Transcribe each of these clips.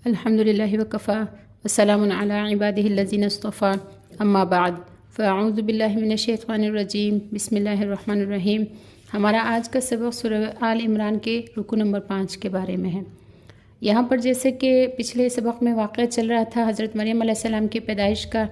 الحمدللہ وکفی وسلام علی عبادہ الذین اصطفی اما بعد فاعوذ باللہ من الشیطان الرجیم بسم اللہ الرحمن الرحیم۔ ہمارا آج کا سبق سورہ آل عمران کے رکو نمبر 5 کے بارے میں ہے۔ یہاں پر جیسے کہ پچھلے سبق میں واقعہ چل رہا تھا حضرت مریم علیہ السلام کی پیدائش کا،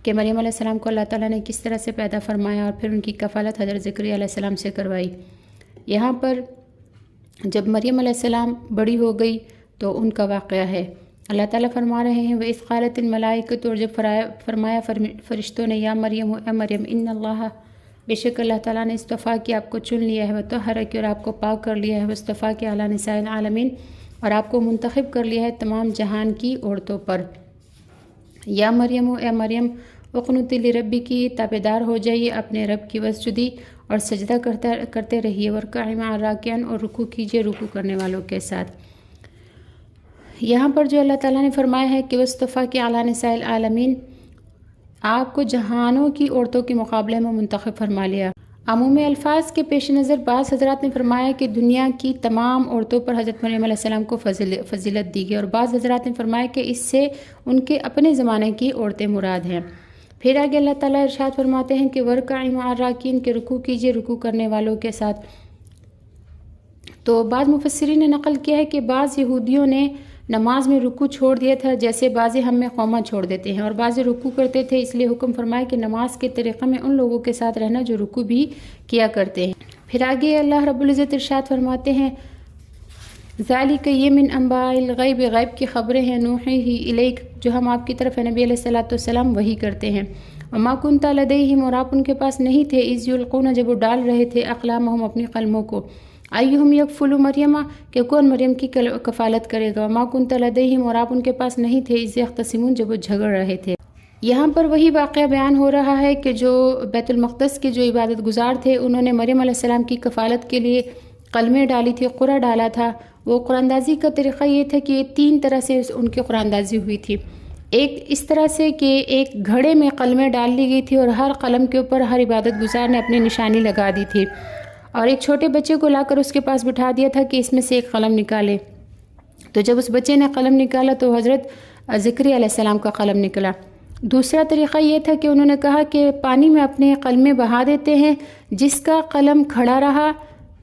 کہ مریم علیہ السلام کو اللہ تعالیٰ نے کس طرح سے پیدا فرمایا اور پھر ان کی کفالت حضرت زکریا علیہ السلام سے کروائی۔ یہاں پر جب مریم علیہ السلام بڑی ہو گئی تو ان کا واقعہ ہے۔ اللہ تعالیٰ فرما رہے ہیں وَإِذْ قَالَتِ الْمَلَائِكَةُ، اور جب فرمایا فرشتوں نے یا مریم اے مریم ان اللہ، بے شک اللہ تعالیٰ نے استفا کی آپ کو چن لیا ہے، وَطَهَّرَكِ، اور آپ کو پاک کر لیا ہے، وَاصْطَفَاكِ عَلَىٰ نِسَاءِ الْعَالَمِينَ، اور آپ کو منتخب کر لیا ہے تمام جہان کی عورتوں پر۔ یا مریم اے مریم اقنتی لربکی، تابعدار ہو جائیے اپنے رب کی، واسجدی، اور سجدہ کرتے رہیے، وارکعی مع الراکعین، اور رکوع کیجیے رکوع کرنے والوں کے ساتھ۔ یہاں پر جو اللہ تعالیٰ نے فرمایا ہے کہ وَاصْطَفَاكِ عَلَىٰ نِسَاءِ الْعَالَمِينَ، آپ کو جہانوں کی عورتوں کے مقابلے میں منتخب فرما لیا۔ عموم الفاظ کے پیش نظر بعض حضرات نے فرمایا کہ دنیا کی تمام عورتوں پر حضرت مریم علیہ السلام کو فضیلت دی گئی، اور بعض حضرات نے فرمایا کہ اس سے ان کے اپنے زمانے کی عورتیں مراد ہیں۔ پھر آگے اللہ تعالیٰ ارشاد فرماتے ہیں کہ وَارْكَعِي مَعَ الرَّاكِعِينَ، کہ رکوع کیجیے رکوع کرنے والوں کے ساتھ۔ تو بعض مفسرین نے نقل کیا ہے کہ بعض یہودیوں نے نماز میں رکوع چھوڑ دیا تھا، جیسے بعض ہم میں قوما چھوڑ دیتے ہیں، اور بعض رکوع کرتے تھے، اس لیے حکم فرمایا کہ نماز کے طریقہ میں ان لوگوں کے ساتھ رہنا جو رکوع بھی کیا کرتے ہیں۔ پھر آگے اللہ رب العزت ارشاد فرماتے ہیں ذالک، یہ من انباء الغیب، غیب کی خبریں ہیں، نوحیہ الیک، جو ہم آپ کی طرف نبی علیہ السلام وحی کرتے ہیں۔ وما کنت لدیہم، اور آپ ان کے پاس نہیں تھے، اذ یلقون، جب وہ ڈال رہے تھے، اقلامہم، اپنی قلموں کو، ایہم یکفل مریم، کہ کون مریم کی کفالت کرے گا، وما کنت لدیہم، اور آپ ان کے پاس نہیں تھے، اذ یختصمون، جب وہ جھگڑ رہے تھے۔ یہاں پر وہی واقعہ بیان ہو رہا ہے کہ جو بیت المقدس کے جو عبادت گزار تھے، انہوں نے مریم علیہ السلام کی کفالت کے لیے قلمیں ڈالی تھی، قرعہ ڈالا تھا۔ وہ قرآن اندازی کا طریقہ یہ تھا کہ 3 طرح سے ان کی قرآن اندازی ہوئی تھی۔ ایک اس طرح سے کہ ایک گھڑے میں قلمیں ڈال لی گئی تھی، اور ہر قلم کے اوپر ہر عبادت گزار نے اپنی نشانی لگا دی تھی، اور ایک چھوٹے بچے کو لا کر اس کے پاس بٹھا دیا تھا کہ اس میں سے ایک قلم نکالے۔ تو جب اس بچے نے قلم نکالا تو حضرت زکریا علیہ السلام کا قلم نکلا۔ دوسرا طریقہ یہ تھا کہ انہوں نے کہا کہ پانی میں اپنے قلمیں بہا دیتے ہیں، جس کا قلم کھڑا رہا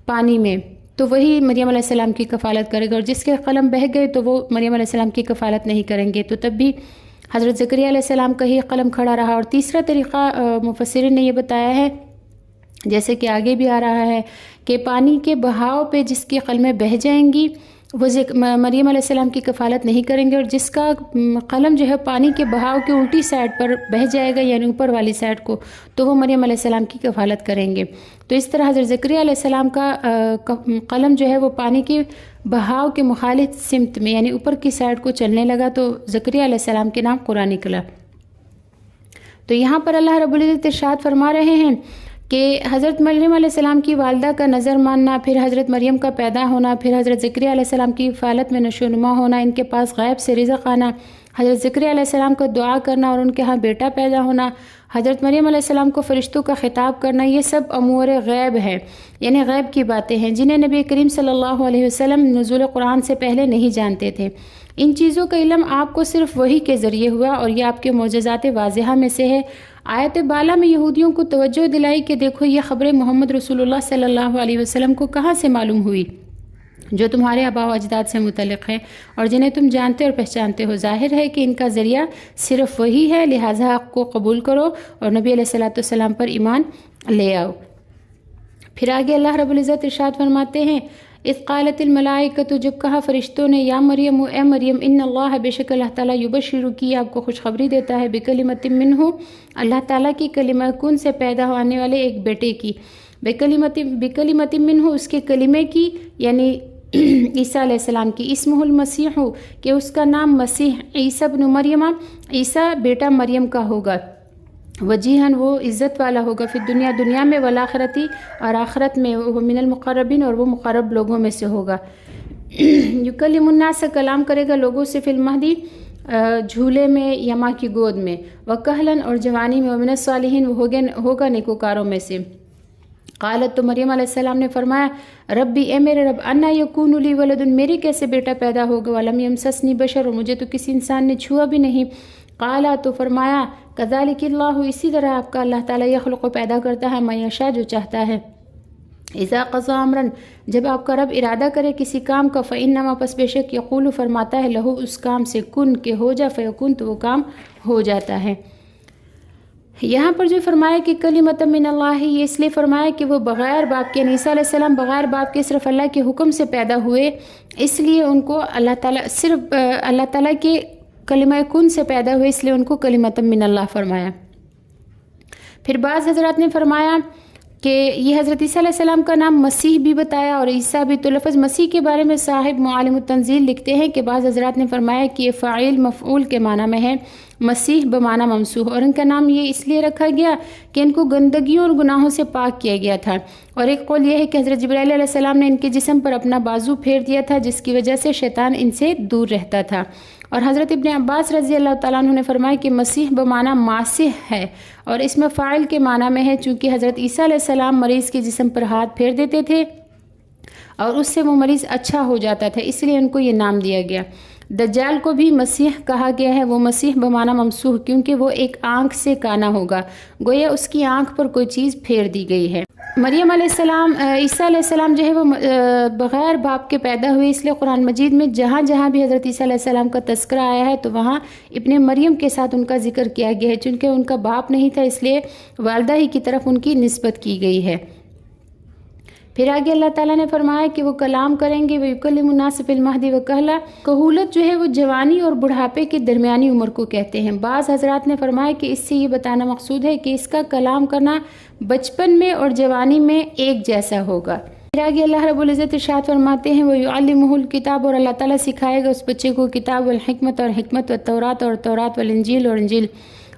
پانی میں تو وہی مریم علیہ السلام کی کفالت کرے گا، اور جس کے قلم بہہ گئے تو وہ مریم علیہ السلام کی کفالت نہیں کریں گے، تو تب بھی حضرت زکریا علیہ السلام کا ہی قلم کھڑا رہا۔ اور تیسرا طریقہ مفسرین نے یہ بتایا ہے، جیسے کہ آگے بھی آ رہا ہے، کہ پانی کے بہاؤ پہ جس کی قلمیں بہہ جائیں گی وہ مریم علیہ السلام کی کفالت نہیں کریں گے، اور جس کا قلم جو ہے پانی کے بہاؤ کے الٹی سائڈ پر بہہ جائے گا، یعنی اوپر والی سائڈ کو، تو وہ مریم علیہ السلام کی کفالت کریں گے۔ تو اس طرح حضرت زکریا علیہ السلام کا قلم جو ہے وہ پانی کے بہاؤ کے مخالف سمت میں، یعنی اوپر کی سائڈ کو چلنے لگا، تو زکریا علیہ السلام کے نام قرآن نکلا۔ تو یہاں پر اللہ رب العزت ارشاد فرما رہے ہیں کہ حضرت مریم علیہ السلام کی والدہ کا نظر ماننا، پھر حضرت مریم کا پیدا ہونا، پھر حضرت زکریا علیہ السلام کی کفالت میں نشو و نما ہونا، ان کے پاس غیب سے رزق آنا، حضرت زکریا علیہ السلام کا دعا کرنا اور ان کے ہاں بیٹا پیدا ہونا، حضرت مریم علیہ السلام کو فرشتوں کا خطاب کرنا، یہ سب امور غیب ہے، یعنی غیب کی باتیں ہیں جنہیں نبی کریم صلی اللہ علیہ وسلم نزول قرآن سے پہلے نہیں جانتے تھے۔ ان چیزوں کا علم آپ کو صرف وحی کے ذریعے ہوا، اور یہ آپ کے معجزات واضحہ میں سے ہے۔ آیت بالا میں یہودیوں کو توجہ دلائی کہ دیکھو یہ خبریں محمد رسول اللہ صلی اللہ علیہ وسلم کو کہاں سے معلوم ہوئی، جو تمہارے آباء و اجداد سے متعلق ہیں اور جنہیں تم جانتے اور پہچانتے ہو۔ ظاہر ہے کہ ان کا ذریعہ صرف وہی ہے، لہٰذا حق کو قبول کرو اور نبی علیہ السلام پر ایمان لے آؤ۔ پھر آگے اللہ رب العزت ارشاد فرماتے ہیں اذ قالت الملائکۃ، جب کہا فرشتوں نے یا مریم اے مریم ان اللہ، بے شک اللہ تعالیٰ یبشرکی، آپ کو خوشخبری دیتا ہے، بکلمۃ منہ، اللہ تعالیٰ کی کلمہ کن سے پیدا ہونے والے ایک بیٹے کی، بکلمۃ منہ، اس کے کلمے کی، یعنی عیسیٰ علیہ السلام کی، اسمہ المسیح، کہ اس کا نام مسیح، عیسیٰ ابن مریم، عیسیٰ بیٹا مریم کا ہوگا، وجیہن، وہ عزت والا ہوگا، فی الدنیا، دنیا میں، والآخرتی، اور آخرت میں، وہ من المقربین، اور وہ مقرب لوگوں میں سے ہوگا، یکلم الناس، کلام کرے گا لوگوں سے، فی المہدی، جھولے میں یا ماں کی گود میں، وکہلن، اور جوانی میں، ومن الصالحین، وہ ہوگا نیکوکاروں میں سے۔ قالت تو مریم علیہ السلام نے فرمایا ربی اے میرے رب انا یکون لی ولد میرے کیسے بیٹا پیدا ہوگا ولم یمسسنی بشر اور مجھے تو کسی انسان نے چھوا بھی نہیں۔ قالا تو فرمایا کذالک اللہ اسی طرح آپ کا اللہ تعالیٰ یخلق پیدا کرتا ہے ما یشاء جو چاہتا ہے۔ اذا قضى امرا جب آپ کا رب ارادہ کرے کسی کام کا فانما پس بے شک یقول فرماتا ہے لہو اس کام سے کن کہ ہو جا فیکون تو وہ کام ہو جاتا ہے۔ یہاں پر جو فرمایا کہ کلمۃ من اللہ یہ اس لیے فرمایا کہ وہ بغیر باپ کے عیسیٰ علیہ السلام بغیر باپ کے صرف اللہ کے حکم سے پیدا ہوئے، اس لیے ان کو اللہ تعالیٰ صرف اللہ تعالیٰ کے کلمہ کن سے پیدا ہوئے، اس لیے ان کو کلمۃ من اللہ فرمایا۔ پھر بعض حضرات نے فرمایا کہ یہ حضرت عیسیٰ علیہ السلام کا نام مسیح بھی بتایا اور عیسیٰ بھی، تو لفظ مسیح کے بارے میں صاحب معالم التنزیل لکھتے ہیں کہ بعض حضرات نے فرمایا کہ یہ فاعل مفعول کے معنی میں ہے، مسیح بمعنی ممسوح، اور ان کا نام یہ اس لیے رکھا گیا کہ ان کو گندگیوں اور گناہوں سے پاک کیا گیا تھا۔ اور ایک قول یہ ہے کہ حضرت جبرائیل علیہ السلام نے ان کے جسم پر اپنا بازو پھیر دیا تھا جس کی وجہ سے شیطان ان سے دور رہتا تھا۔ اور حضرت ابن عباس رضی اللہ تعالیٰ عنہ نے فرمایا کہ مسیح بمعنی ماسح ہے اور اس میں فاعل کے معنی میں ہے، چونکہ حضرت عیسیٰ علیہ السلام مریض کے جسم پر ہاتھ پھیر دیتے تھے اور اس سے وہ مریض اچھا ہو جاتا تھا، اس لیے ان کو یہ نام دیا گیا۔ دجال کو بھی مسیح کہا گیا ہے، وہ مسیح بمعنی ممسوح کیونکہ وہ ایک آنکھ سے کانا ہوگا، گویا اس کی آنکھ پر کوئی چیز پھیر دی گئی ہے۔ مریم علیہ السلام عیسیٰ علیہ السلام جو ہے وہ بغیر باپ کے پیدا ہوئے، اس لیے قرآن مجید میں جہاں جہاں بھی حضرت عیسیٰ علیہ السلام کا تذکرہ آیا ہے تو وہاں ابن مریم کے ساتھ ان کا ذکر کیا گیا ہے، چونکہ ان کا باپ نہیں تھا اس لیے والدہ ہی کی طرف ان کی نسبت کی گئی ہے۔ پھر آگے اللہ تعالیٰ نے فرمایا کہ وہ کلام کریں گے، وَيُكَلِّمُ النَّاسَ فِي الْمَهْدِ وَكَهْلًا۔ کہولت جو ہے وہ جوانی اور بڑھاپے کے درمیانی عمر کو کہتے ہیں۔ بعض حضرات نے فرمایا کہ اس سے یہ بتانا مقصود ہے کہ اس کا کلام کرنا بچپن میں اور جوانی میں ایک جیسا ہوگا۔ پھر آگے اللہ رب العزت ارشاد فرماتے ہیں وَيُعَلِّمُهُ الْكِتَابَ، اور اللہ تعالیٰ سکھائے گا اس بچے کو کتاب والحکمت اور حکمت والتورات اور تورات والانجیل اور انجیل،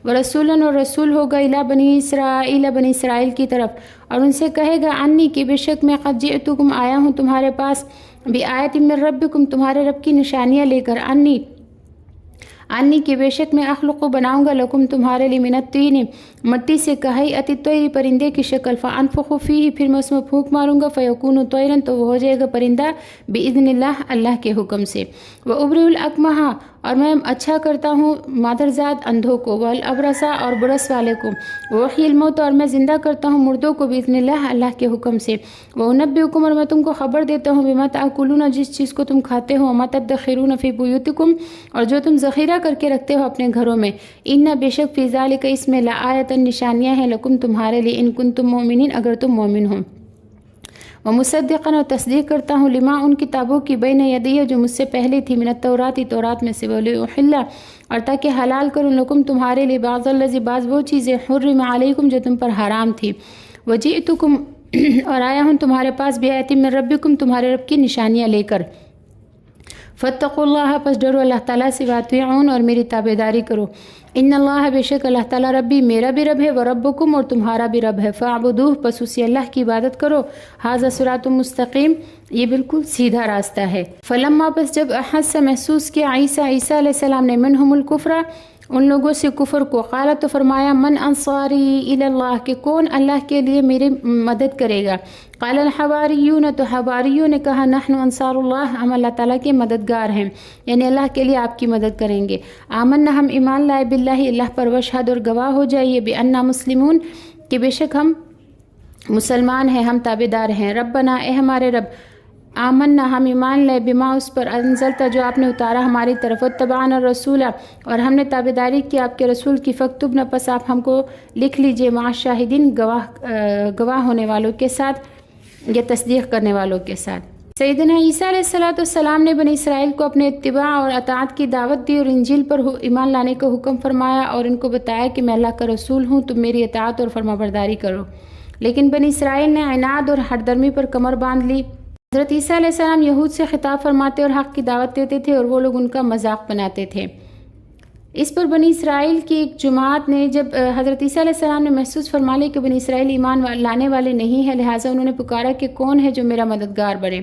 ورسولاً اور رسول ہوگا الی بنی اسرائیل بنی اسرائیل کی طرف، اور ان سے کہے گا انی کہ بے شک میں قد جئتکم آیا ہوں تمہارے پاس بآیۃ من ربکم تمہارے رب کی نشانیاں لے کر، انی کہ بے شک میں اخلق بناؤں گا لکم تمہارے لیے من الطین مٹی سے کہیئۃ الطیر پرندے کی شکل، فانفخ فیہ پھر میں اس میں پھونک ماروں گا فیکون طیرا تو وہ ہو جائے گا پرندہ باذن اللہ اللہ کے حکم سے، وابرئ الاکمہ اور میں اچھا کرتا ہوں مادرزاد اندھوں کو، والابرصا اور برس والے کو، واحیی الموت اور میں زندہ کرتا ہوں مردوں کو باذن اللہ اللہ کے حکم سے، وانبئکم اور میں تم کو خبر دیتا ہوں بما تاکلون جس چیز کو تم کھاتے ہو، وما تدخرون فی بیوتکم اور جو تم ذخیرہ کر کے رکھتے ہو اپنے گھروں میں، ان بے شک فی ذالک اس میں لآیۃ نشانیاں ہیں لکم تمہارے لیے ان کنتم مؤمنین اگر تم مومن ہو، ومصدقاً اور تصدیق کرتا ہوں لما ان کتابوں کی بین یدیہ جو مجھ سے پہلے تھی من التوراۃ تورات میں سے، ولیحل اور تاکہ حلال کروں لکم تمہارے لیے بعض الذی بعض وہ چیزیں حرم علیکم جو تم پر حرام تھی، وجئتکم اور آیا ہوں تمہارے پاس بآیۃ من ربکم تمہارے رب کی نشانیاں لے کر، فاتقوا اللہ پس ڈرو اللہ تعالیٰ سے، واطیعون اور میری تابعداری کرو، ان اللہ بے شک اللہ تعالیٰ ربی میرا بھی رب ہے، وربکم اور تمہارا بھی رب ہے، فاعبدوہ پس اسی اللہ کی عبادت کرو، ھذا صراط مستقیم یہ بالکل سیدھا راستہ ہے۔ فلما پس جب احس محسوس کیا عیسیٰ علیہ السلام نے منہم الکفر ان لوگوں سے کفر کو، قال تو فرمایا من انصاری الی اللہ کہ کون اللہ کے لیے میری مدد کرے گا، قال الحواریون تو حواریوں نے کہا نحن انصار اللہ ہم اللہ تعالیٰ کے مددگار ہیں، یعنی اللہ کے لیے آپ کی مدد کریں گے، آمنا ہم ایمان لائے باللہ اللہ پر، وشہد اور گواہ ہو جائیے بأننا مسلمون کہ بے شک ہم مسلمان ہیں ہم تابعدار ہیں، ربنا اے ہمارے رب، آمنا ہم ایمان لے بما اس پر انزلتا جو آپ نے اتارا ہماری طرف، اتبعنا الرسول اور ہم نے تابعداری کی آپ کے رسول کی، فاکتبنا پس آپ ہم کو لکھ لیجئے مع الشاہدین گواہ ہونے والوں کے ساتھ یا تصدیق کرنے والوں کے ساتھ۔ سیدنا عیسیٰ علیہ السلام نے بنی اسرائیل کو اپنے اتباع اور اطاعت کی دعوت دی اور انجیل پر ایمان لانے کا حکم فرمایا اور ان کو بتایا کہ میں اللہ کا رسول ہوں، تم میری اطاعت اور فرمانبرداری کرو، لیکن بنی اسرائیل نے عناد اور ہٹ درمی پر کمر باندھ لی۔ حضرت عیسیٰ علیہ السلام یہود سے خطاب فرماتے اور حق کی دعوت دیتے تھے اور وہ لوگ ان کا مذاق بناتے تھے۔ اس پر بنی اسرائیل کی ایک جماعت نے جب حضرت عیسیٰ علیہ السلام نے محسوس فرما لیا کہ بنی اسرائیل ایمان لانے والے نہیں ہیں، لہٰذا انہوں نے پکارا کہ کون ہے جو میرا مددگار بنے،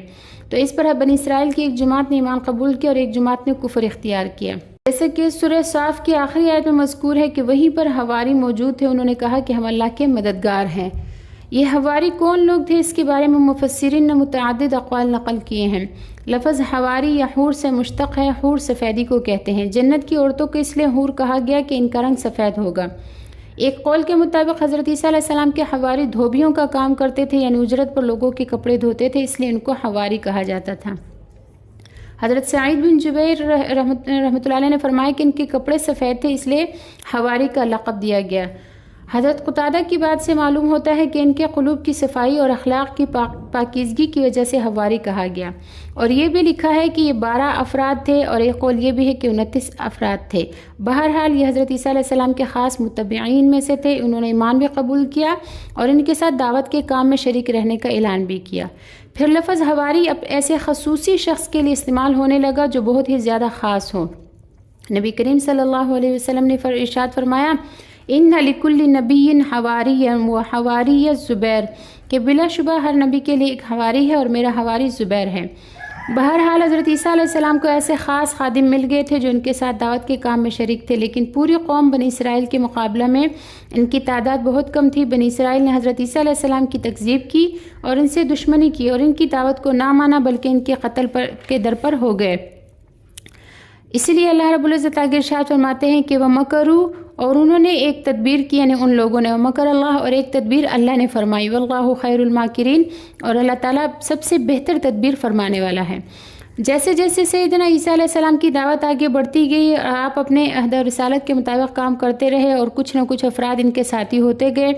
تو اس پر بنی اسرائیل کی ایک جماعت نے ایمان قبول کیا اور ایک جماعت نے کفر اختیار کیا۔ جیسے کہ سورہ صاف کی آخری آیت میں مذکور ہے کہ وہیں پر حواری موجود تھے، انہوں نے کہا کہ ہم اللہ کے مددگار ہیں۔ یہ حواری کون لوگ تھے؟ اس کے بارے میں مفسرین نے متعدد اقوال نقل کیے ہیں۔ لفظ حواری یا حور سے مشتق ہے۔ حور سفیدی کو کہتے ہیں۔ جنت کی عورتوں کو اس لیے حور کہا گیا کہ ان کا رنگ سفید ہوگا۔ ایک قول کے مطابق حضرت عیسیٰ علیہ السلام کے حواری دھوبیوں کا کام کرتے تھے، یعنی اجرت پر لوگوں کے کپڑے دھوتے تھے، اس لیے ان کو حواری کہا جاتا تھا۔ حضرت سعید بن جبیر رحمۃ اللہ علیہ نے فرمایا کہ ان کے کپڑے سفید تھے، اس لیے حواری کا لقب دیا گیا۔ حضرت قتادہ کی بات سے معلوم ہوتا ہے کہ ان کے قلوب کی صفائی اور اخلاق کی پاکیزگی کی وجہ سے حواری کہا گیا، اور یہ بھی لکھا ہے کہ یہ 12 افراد تھے، اور ایک قول یہ بھی ہے کہ 29 افراد تھے۔ بہرحال یہ حضرت عیسیٰ علیہ السلام کے خاص متبعین میں سے تھے۔ انہوں نے ایمان بھی قبول کیا اور ان کے ساتھ دعوت کے کام میں شریک رہنے کا اعلان بھی کیا۔ پھر لفظ حواری اب ایسے خصوصی شخص کے لیے استعمال ہونے لگا جو بہت ہی زیادہ خاص ہو۔ نبی کریم صلی اللہ علیہ وسلم نے ارشاد فرمایا، ان لکل نبی حواری و حواری زبیر، کہ بلا شبہ ہر نبی کے لیے ایک حواری ہے اور میرا حواری زبیر ہے۔ بہرحال حضرت عیسیٰ علیہ السلام کو ایسے خاص خادم مل گئے تھے جو ان کے ساتھ دعوت کے کام میں شریک تھے، لیکن پوری قوم بنی اسرائیل کے مقابلہ میں ان کی تعداد بہت کم تھی۔ بنی اسرائیل نے حضرت عیسیٰ علیہ السلام کی تکذیب کی اور ان سے دشمنی کی اور ان کی دعوت کو نہ مانا، بلکہ ان کے قتل کے در پر ہو گئے۔ اسی لیے اللہ رب العزت آگے ارشاد فرماتے ہیں کہ وَمَكَرُوا، اور انہوں نے ایک تدبیر کی، یعنی ان لوگوں نے، وَمَكَرَ اللَّهُ، اور ایک تدبیر اللہ نے فرمائی، وَاللَّهُ خَيْرُ الْمَاكِرِينَ، اور اللہ تعالیٰ سب سے بہتر تدبیر فرمانے والا ہے۔ جیسے جیسے سیدنا عیسیٰ علیہ السلام کی دعوت آگے بڑھتی گئی، آپ اپنے عہد و رسالت کے مطابق کام کرتے رہے اور کچھ نہ کچھ افراد ان کے ساتھی ہوتے گئے،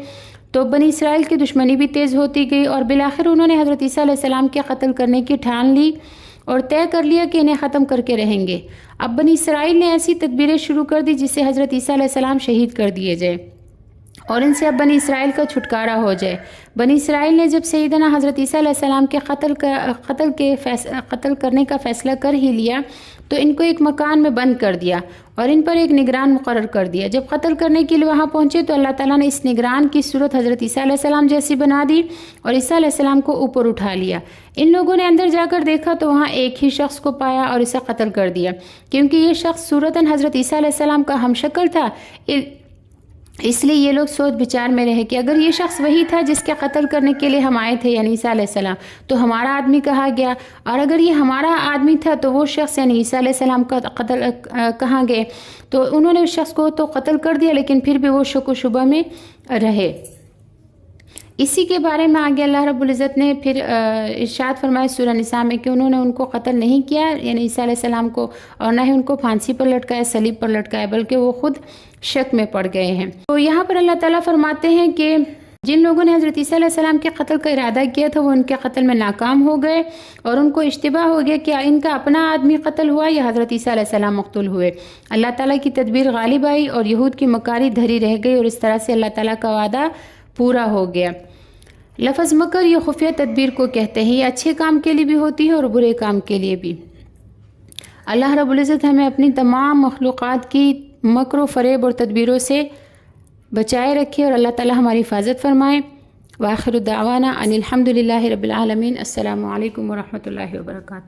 تو بنی اسرائیل کی دشمنی بھی تیز ہوتی گئی، اور بالآخر انہوں نے حضرت عیسیٰ علیہ السلام کے قتل کرنے کی ٹھان لی اور طے کر لیا کہ انہیں ختم کر کے رہیں گے۔ اب بنی اسرائیل نے ایسی تدبیریں شروع کر دی جس سے حضرت عیسیٰ علیہ السلام شہید کر دیے جائے اور ان سے اب بنی اسرائیل کا چھٹکارا ہو جائے۔ بنی اسرائیل نے جب سیدنا حضرت عیسیٰ علیہ السلام کے قتل کرنے کا فیصلہ کر ہی لیا تو ان کو ایک مکان میں بند کر دیا اور ان پر ایک نگران مقرر کر دیا۔ جب قتل کرنے کے لیے وہاں پہنچے تو اللہ تعالیٰ نے اس نگران کی صورت حضرت عیسیٰ علیہ السلام جیسی بنا دی اور عیسیٰ علیہ السلام کو اوپر اٹھا لیا۔ ان لوگوں نے اندر جا کر دیکھا تو وہاں ایک ہی شخص کو پایا اور اسے قتل کر دیا، کیونکہ یہ شخص صورتاً حضرت عیسیٰ علیہ السلام کا ہم شکل تھا۔ اس لیے یہ لوگ سوچ بچار میں رہے کہ اگر یہ شخص وہی تھا جس کے قتل کرنے کے لیے ہم آئے تھے، یعنی عیسیٰ علیہ السلام، تو ہمارا آدمی کہاں گیا؟ اور اگر یہ ہمارا آدمی تھا تو وہ شخص یعنی عیسیٰ علیہ السلام کا قتل کہاں گئے؟ تو انہوں نے اس شخص کو تو قتل کر دیا، لیکن پھر بھی وہ شک و شبہ میں رہے۔ اسی کے بارے میں آگے اللہ رب العزت نے پھر ارشاد فرمایا سورہ نساء میں کہ انہوں نے ان کو قتل نہیں کیا، یعنی عیسیٰ علیہ السلام کو، اور نہ ہی ان کو پھانسی پر لٹکایا، صلیب پر لٹکایا، بلکہ وہ خود شک میں پڑ گئے ہیں۔ تو یہاں پر اللہ تعالیٰ فرماتے ہیں کہ جن لوگوں نے حضرت عیسیٰ علیہ السلام کے قتل کا ارادہ کیا تھا وہ ان کے قتل میں ناکام ہو گئے اور ان کو اشتباہ ہو گیا کہ ان کا اپنا آدمی قتل ہوا یا حضرت عیسیٰ علیہ السلام مقتول ہوئے۔ اللہ تعالیٰ کی تدبیر غالب آئی اور یہود کی مکاری دھری رہ گئی اور اس طرح سے اللہ تعالیٰ کا وعدہ پورا ہو گیا۔ لفظ مکر یہ خفیہ تدبیر کو کہتے ہیں، یہ اچھے کام کے لیے بھی ہوتی ہے اور برے کام کے لیے بھی۔ اللہ رب العزت ہمیں اپنی تمام مخلوقات کی مکر و فریب اور تدبیروں سے بچائے رکھے اور اللہ تعالی ہماری حفاظت فرمائے۔ وآخر دعوانا ان الحمد للہ رب العالمین۔ السلام علیکم ورحمۃ اللہ وبرکاتہ۔